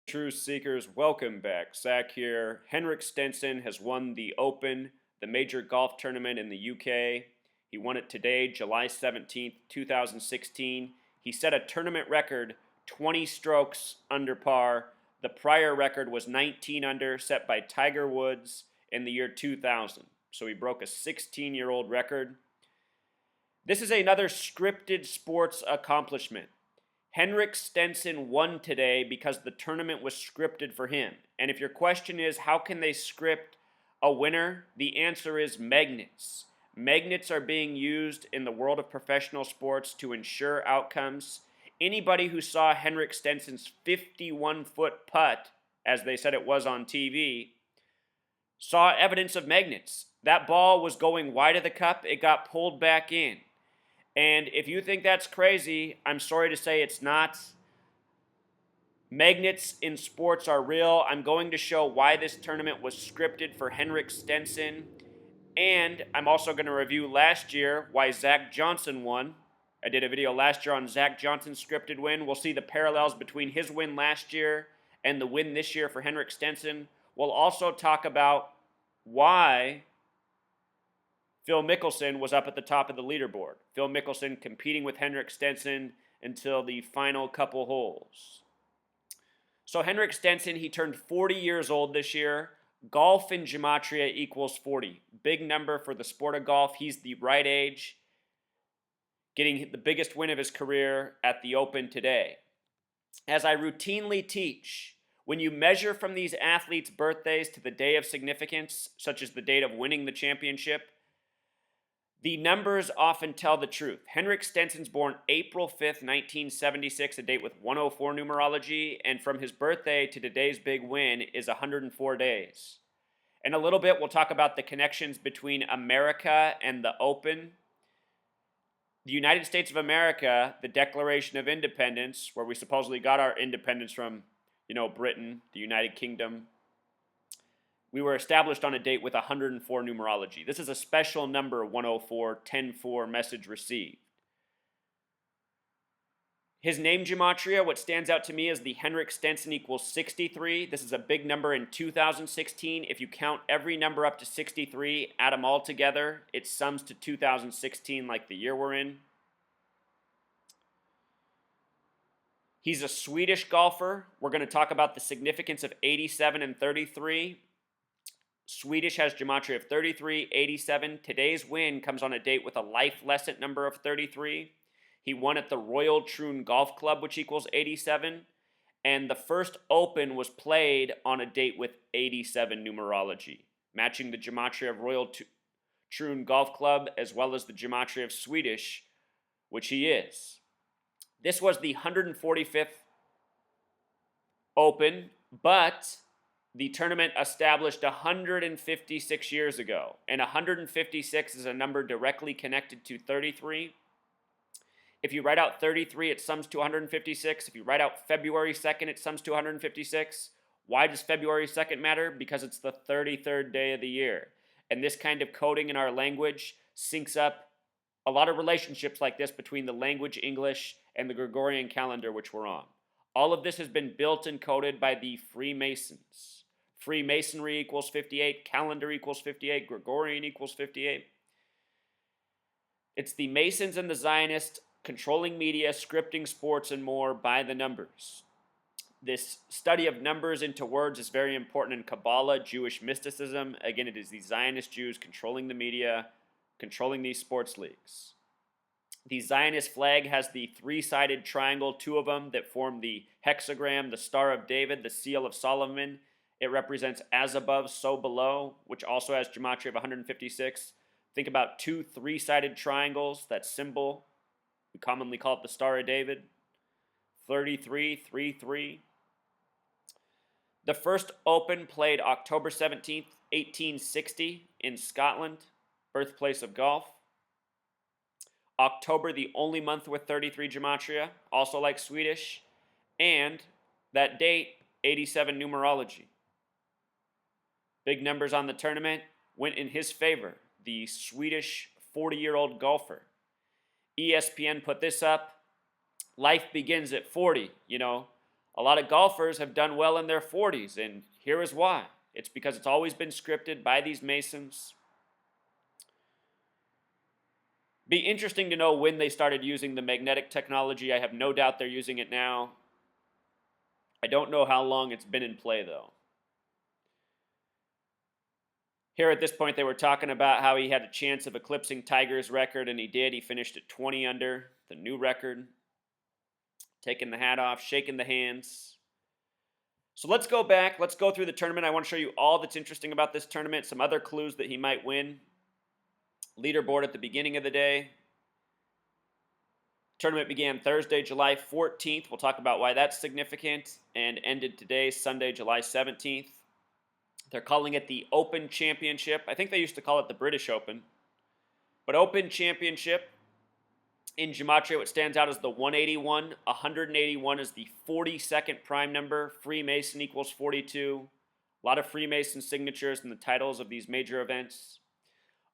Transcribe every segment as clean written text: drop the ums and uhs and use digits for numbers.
Truth Seekers, welcome back. Zach here. Henrik Stenson has won the Open, the major golf tournament in the UK. He won it today, July 17th, 2016. He set a tournament record 20 strokes under par. The prior record was 19 under, set by Tiger Woods in the year 2000. So he broke a 16-year-old record. This is another scripted sports accomplishment. Henrik Stenson won today because the tournament was scripted for him. And if your question is, how can they script a winner? The answer is magnets. Magnets are being used in the world of professional sports to ensure outcomes. Anybody who saw Henrik Stenson's 51-foot putt, as they said it was on TV, saw evidence of magnets. That ball was going wide of the cup. It got pulled back in. And if you think that's crazy, I'm sorry to say it's not. Magnets in sports are real. I'm going to show why this tournament was scripted for Henrik Stenson. And I'm also going to review last year why Zach Johnson won. I did a video last year on Zach Johnson's scripted win. We'll see the parallels between his win last year and the win this year for Henrik Stenson. We'll also talk about why Phil Mickelson was up at the top of the leaderboard. Phil Mickelson competing with Henrik Stenson until the final couple holes. So Henrik Stenson, he turned 40 years old this year. Golf in Gematria equals 40. Big number for the sport of golf. He's the right age, getting the biggest win of his career at the Open today. As I routinely teach, when you measure from these athletes' birthdays to the day of significance, such as the date of winning the championship, the numbers often tell the truth. Henrik Stenson's born April 5th, 1976, a date with 104 numerology, and from his birthday to today's big win is 104 days. In a little bit, we'll talk about the connections between America and the Open. The United States of America, the Declaration of Independence, where we supposedly got our independence from, Britain, the United Kingdom. We were established on a date with 104 numerology. This is a special number, 104, 10-4, message received. His name gematria, what stands out to me is the Henrik Stenson equals 63. This is a big number in 2016. If you count every number up to 63, add them all together, it sums to 2016 like the year we're in. He's a Swedish golfer. We're going to talk about the significance of 87 and 33. Swedish has gematria of 33, 87. Today's win comes on a date with a life lesson number of 33. He won at the Royal Troon Golf Club, which equals 87. And the first Open was played on a date with 87 numerology, matching the gematria of Royal Troon Golf Club as well as the gematria of Swedish, which he is. This was the 145th Open, but the tournament established 156 years ago, and 156 is a number directly connected to 33. If you write out 33, it sums to 156. If you write out February 2nd, it sums to 156. Why does February 2nd matter? Because it's the 33rd day of the year. And this kind of coding in our language syncs up a lot of relationships like this between the language English and the Gregorian calendar, which we're on. All of this has been built and coded by the Freemasons. Freemasonry equals 58, calendar equals 58, Gregorian equals 58. It's the Masons and the Zionists controlling media, scripting sports, and more by the numbers. This study of numbers into words is very important in Kabbalah, Jewish mysticism. Again, it is the Zionist Jews controlling the media, controlling these sports leagues. The Zionist flag has the three-sided triangle, two of them that form the hexagram, the Star of David, the Seal of Solomon. It represents as above, so below, which also has gematria of 156. Think about two three-sided triangles, that symbol. We commonly call it the Star of David. 33, 3, 3. The first Open played October 17th, 1860 in Scotland, birthplace of golf. October, the only month with 33 gematria, also like Swedish. And that date, 87 numerology. Big numbers on the tournament went in his favor, the Swedish 40-year-old golfer. ESPN put this up. Life begins at 40, A lot of golfers have done well in their 40s, and here is why. It's because it's always been scripted by these Masons. Be interesting to know when they started using the magnetic technology. I have no doubt they're using it now. I don't know how long it's been in play, though. Here at this point, they were talking about how he had a chance of eclipsing Tiger's record, and he did. He finished at 20 under, the new record. Taking the hat off, shaking the hands. So let's go back. Let's go through the tournament. I want to show you all that's interesting about this tournament, some other clues that he might win. Leaderboard at the beginning of the day. Tournament began Thursday, July 14th. We'll talk about why that's significant, and ended today, Sunday, July 17th. They're calling it the Open Championship. I think they used to call it the British Open. But Open Championship. In Gematria, what stands out is the 181. 181 is the 42nd prime number. Freemason equals 42. A lot of Freemason signatures in the titles of these major events.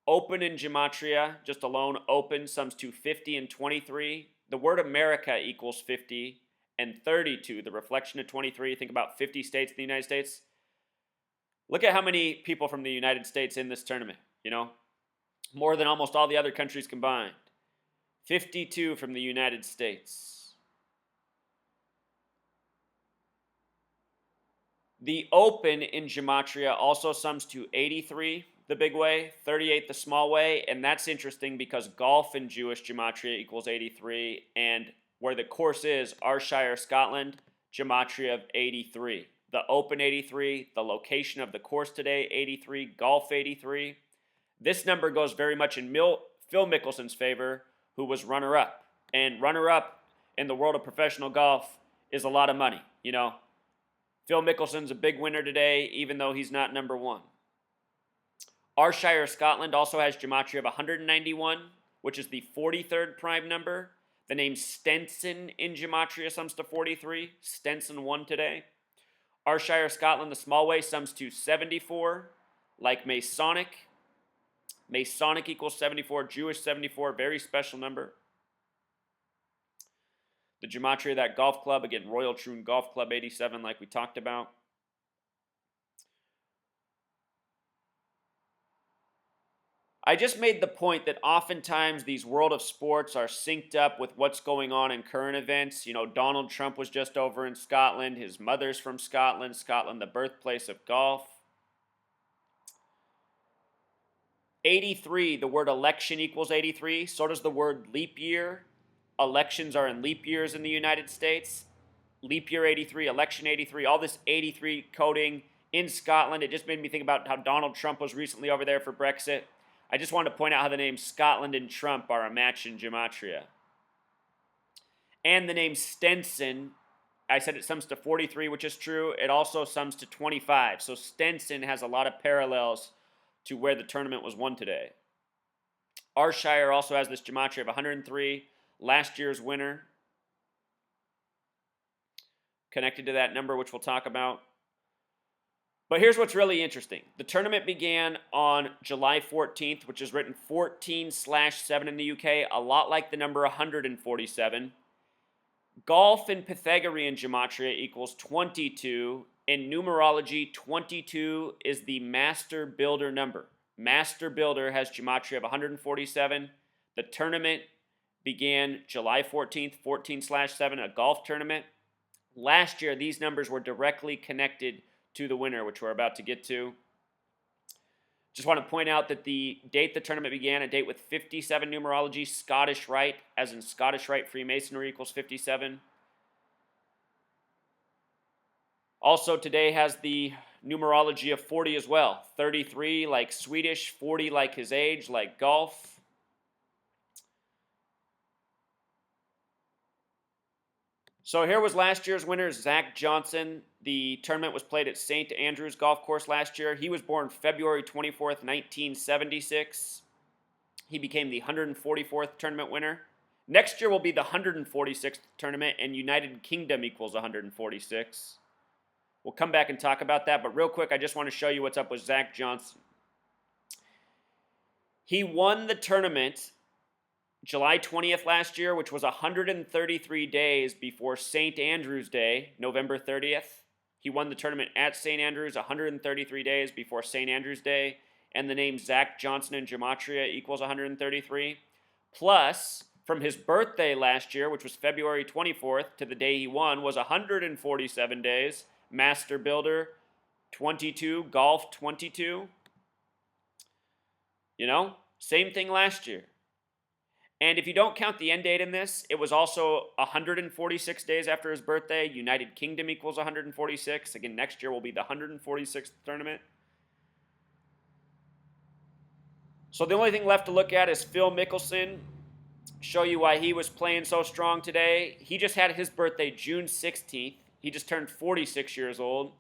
Open in Gematria, just alone, open sums to 50 and 23. The word America equals 50 and 32, the reflection of 23. Think about 50 states in the United States. Look at how many people from the United States in this tournament, more than almost all the other countries combined. 52 from the United States. The Open in Gematria also sums to 83, the big way, 38, the small way, and that's interesting because golf in Jewish Gematria equals 83, and where the course is, Ayrshire, Scotland, Gematria of 83. The Open 83, the location of the course today, 83, golf 83. This number goes very much in Phil Mickelson's favor, who was runner-up. And runner-up in the world of professional golf is a lot of money, Phil Mickelson's a big winner today, even though he's not number one. Ayrshire, Scotland also has Gematria of 191, which is the 43rd prime number. The name Stenson in Gematria sums to 43. Stenson won today. Ayrshire, Scotland, the small way, sums to 74, like Masonic. Masonic equals 74, Jewish 74, very special number. The Gematria of that golf club, again, Royal Troon Golf Club 87, like we talked about. I just made the point that oftentimes these world of sports are synced up with what's going on in current events. Donald Trump was just over in Scotland. His mother's from Scotland. Scotland, the birthplace of golf. 83, the word election equals 83. So does the word leap year. Elections are in leap years in the United States. Leap year 83, election 83, all this 83 coding in Scotland. It just made me think about how Donald Trump was recently over there for Brexit. I just wanted to point out how the names Scotland and Trump are a match in Gematria. And the name Stenson, I said it sums to 43, which is true. It also sums to 25. So Stenson has a lot of parallels to where the tournament was won today. Ayrshire also has this Gematria of 103, last year's winner. Connected to that number, which we'll talk about. But here's what's really interesting. The tournament began on July 14th, which is written 14/7 in the UK, a lot like the number 147. Golf in Pythagorean Gematria equals 22. In numerology, 22 is the master builder number. Master builder has Gematria of 147. The tournament began July 14th, 14/7, a golf tournament. Last year, these numbers were directly connected to the winner, which we're about to get to. Just want to point out that the date the tournament began, a date with 57 numerology, Scottish Rite, as in Scottish Rite Freemasonry equals 57. Also, today has the numerology of 40 as well. 33 like Swedish, 40 like his age, like golf. So here was last year's winner, Zach Johnson. The tournament was played at St. Andrews Golf Course last year. He was born February 24th, 1976. He became the 144th tournament winner. Next year will be the 146th tournament, and United Kingdom equals 146. We'll come back and talk about that, but real quick, I just want to show you what's up with Zach Johnson. He won the tournament July 20th last year, which was 133 days before St. Andrew's Day, November 30th. He won the tournament at St. Andrews 133 days before St. Andrew's Day, and the name Zach Johnson in Gematria equals 133. Plus, from his birthday last year, which was February 24th, to the day he won, was 147 days. Master Builder 22, Golf 22. You know, same thing last year. And if you don't count the end date in this, it was also 146 days after his birthday. United Kingdom equals 146. Again, next year will be the 146th tournament. So the only thing left to look at is Phil Mickelson. Show you why he was playing so strong today. He just had his birthday June 16th. He just turned 46 years old.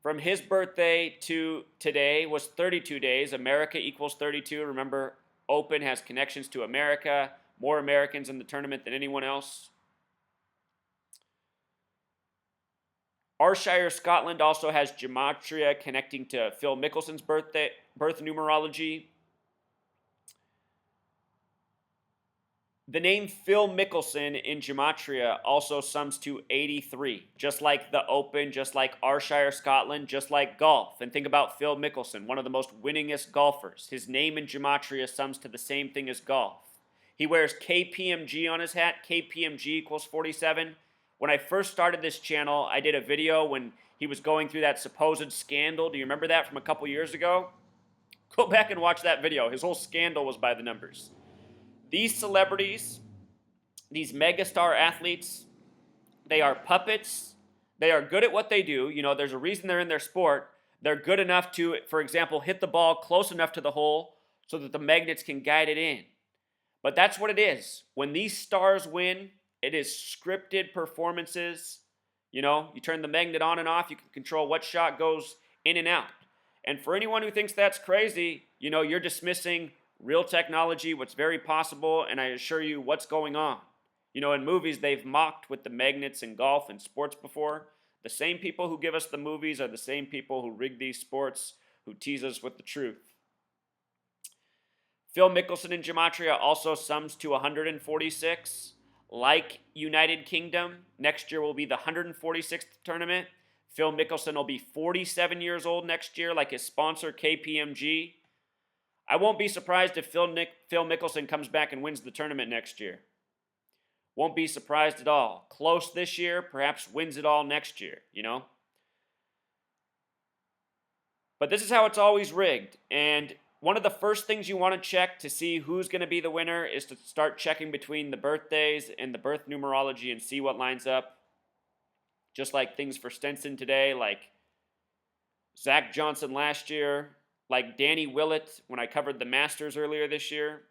From his birthday to today was 32 days. America equals 32. Remember, Open has connections to America. More Americans in the tournament than anyone else. Ayrshire, Scotland also has Gematria connecting to Phil Mickelson's birth numerology. The name Phil Mickelson in Gematria also sums to 83, just like the Open, just like Ayrshire, Scotland, just like golf. And think about Phil Mickelson, one of the most winningest golfers. His name in Gematria sums to the same thing as golf. He wears KPMG on his hat. KPMG equals 47. When I first started this channel, I did a video when he was going through that supposed scandal. Do you remember that from a couple years ago? Go back and watch that video. His whole scandal was by the numbers. These celebrities, these megastar athletes, they are puppets. They are good at what they do. You know, there's a reason they're in their sport. They're good enough to, for example, hit the ball close enough to the hole so that the magnets can guide it in. But that's what it is. When these stars win, it is scripted performances. You know, you turn the magnet on and off. You can control what shot goes in and out. And for anyone who thinks that's crazy, you know, you're dismissing real technology, what's very possible, and I assure you what's going on. You know, in movies, they've mocked with the magnets in golf and sports before. The same people who give us the movies are the same people who rig these sports, who tease us with the truth. Phil Mickelson in Gematria also sums to 146. Like United Kingdom, next year will be the 146th tournament. Phil Mickelson will be 47 years old next year, like his sponsor, KPMG. I won't be surprised if Phil Mickelson comes back and wins the tournament next year. Won't be surprised at all. Close this year, perhaps wins it all next year, you know? But this is how it's always rigged. And one of the first things you want to check to see who's going to be the winner is to start checking between the birthdays and the birth numerology and see what lines up. Just like things for Stenson today, like Zach Johnson last year, like Danny Willett when I covered the Masters earlier this year.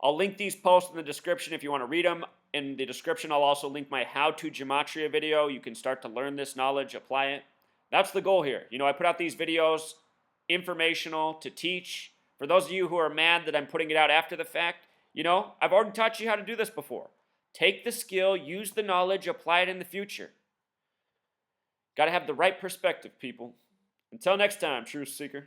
I'll link these posts in the description if you want to read them. In the description, I'll also link my How to Gematria video. You can start to learn this knowledge, apply it. That's the goal here. You know, I put out these videos informational to teach. For those of you who are mad that I'm putting it out after the fact, you know, I've already taught you how to do this before. Take the skill, use the knowledge, apply it in the future. Got to have the right perspective, people. Until next time, Truth Seeker.